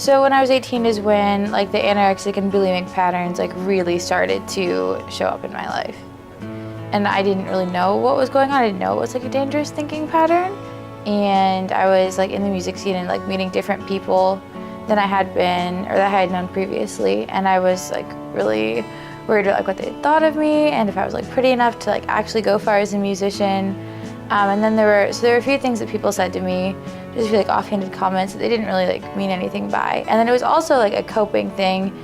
So when I was 18 is when like the anorexic and bulimic patterns like really started to show up in my life. And I didn't really know what was going on. I didn't know it was like a dangerous thinking pattern. And I was like in the music scene and like meeting different people than I had been or that I had known previously. And I was like really worried about like what they thought of me and if I was like pretty enough to like actually go far as a musician. And then there were a few things that people said to me, just like offhanded comments that they didn't really like mean anything by. And then it was also like a coping thing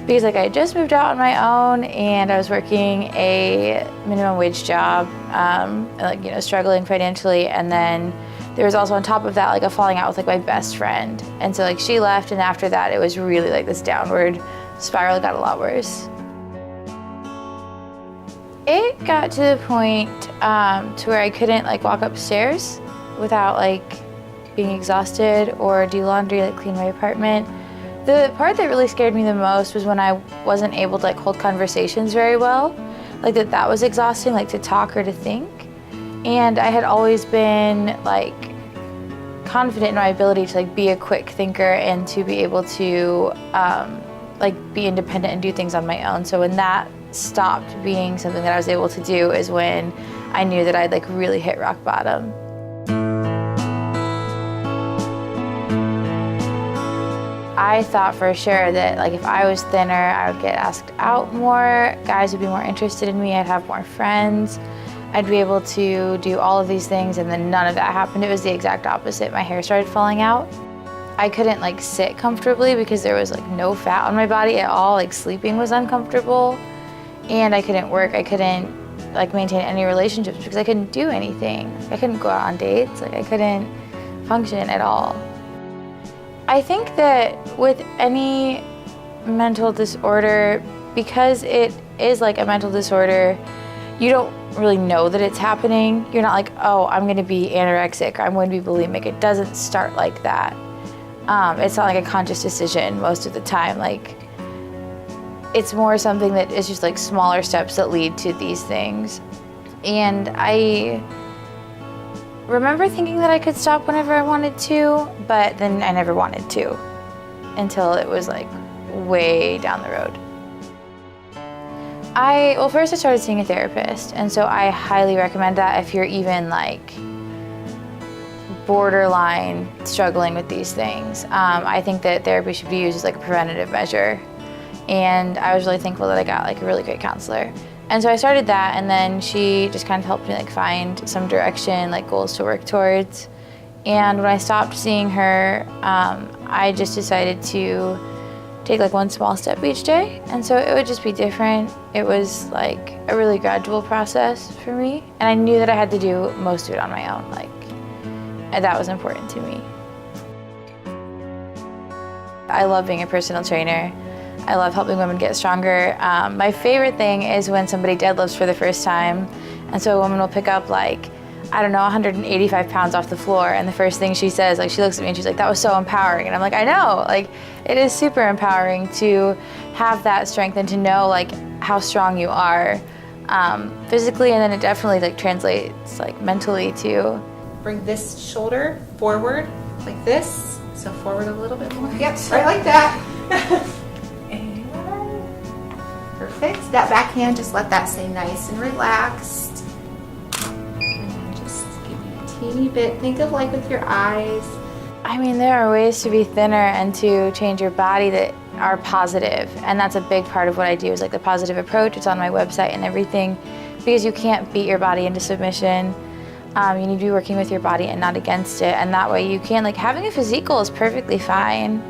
because like I had just moved out on my own and I was working a minimum wage job, and, like, you know, struggling financially. And then there was also on top of that like a falling out with like my best friend. And so like she left, and after that it was really like this downward spiral. It got a lot worse. It got to the point to where I couldn't like walk upstairs without like being exhausted or do laundry, like clean my apartment. The part that really scared me the most was when I wasn't able to like hold conversations very well, like that was exhausting, like to talk or to think. And I had always been like confident in my ability to like be a quick thinker and to be able to like be independent and do things on my own. So when that stopped being something that I was able to do is when I knew that I'd like really hit rock bottom. I thought for sure that like if I was thinner, I would get asked out more, guys would be more interested in me, I'd have more friends, I'd be able to do all of these things, and then none of that happened. It was the exact opposite. My hair started falling out. I couldn't like sit comfortably because there was like no fat on my body at all. Like sleeping was uncomfortable, and I couldn't work. I couldn't like maintain any relationships because I couldn't do anything. I couldn't go out on dates. Like I couldn't function at all. I think that with any mental disorder, because it is like a mental disorder, you don't really know that it's happening. You're not like, oh, I'm gonna be anorexic or I'm going to be bulimic. It doesn't start like that. It's not like a conscious decision most of the time. Like, it's more something that is just like smaller steps that lead to these things. And I remember thinking that I could stop whenever I wanted to, but then I never wanted to until it was like way down the road. First I started seeing a therapist, and so I highly recommend that if you're even like borderline struggling with these things. I think that therapy should be used as like a preventative measure, and I was really thankful that I got like a really great counselor. And so I started that, and then she just kind of helped me like find some direction, like goals to work towards. And when I stopped seeing her, I just decided to take like one small step each day. And so it would just be different. It was like a really gradual process for me. And I knew that I had to do most of it on my own, like, and that was important to me. I love being a personal trainer. I love helping women get stronger. My favorite thing is when somebody deadlifts for the first time. And so a woman will pick up like, I don't know, 185 pounds off the floor. And the first thing she says, like she looks at me and she's like, that was so empowering. And I'm like, I know, like it is super empowering to have that strength and to know like how strong you are physically. And then it definitely like translates like mentally too. Bring this shoulder forward like this. So forward a little bit more. Yep, right like that. Perfect. That back hand, just let that stay nice and relaxed. And then just give me a teeny bit. Think of like with your eyes. I mean, there are ways to be thinner and to change your body that are positive. And that's a big part of what I do is like the positive approach. It's on my website and everything, because you can't beat your body into submission. You need to be working with your body and not against it. And that way you can, like having a physique goal is perfectly fine.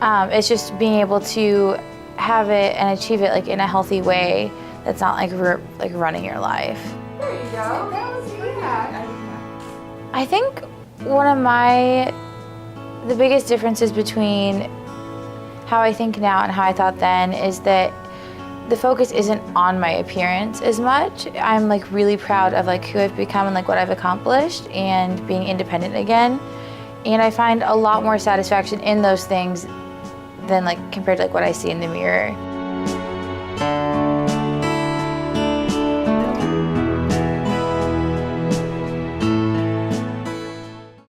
It's just being able to have it and achieve it like in a healthy way that's not like running your life. There you go. That was good. I think one of the biggest differences between how I think now and how I thought then is that the focus isn't on my appearance as much. I'm like really proud of like who I've become and like what I've accomplished and being independent again. And I find a lot more satisfaction in those things than like compared to like what I see in the mirror.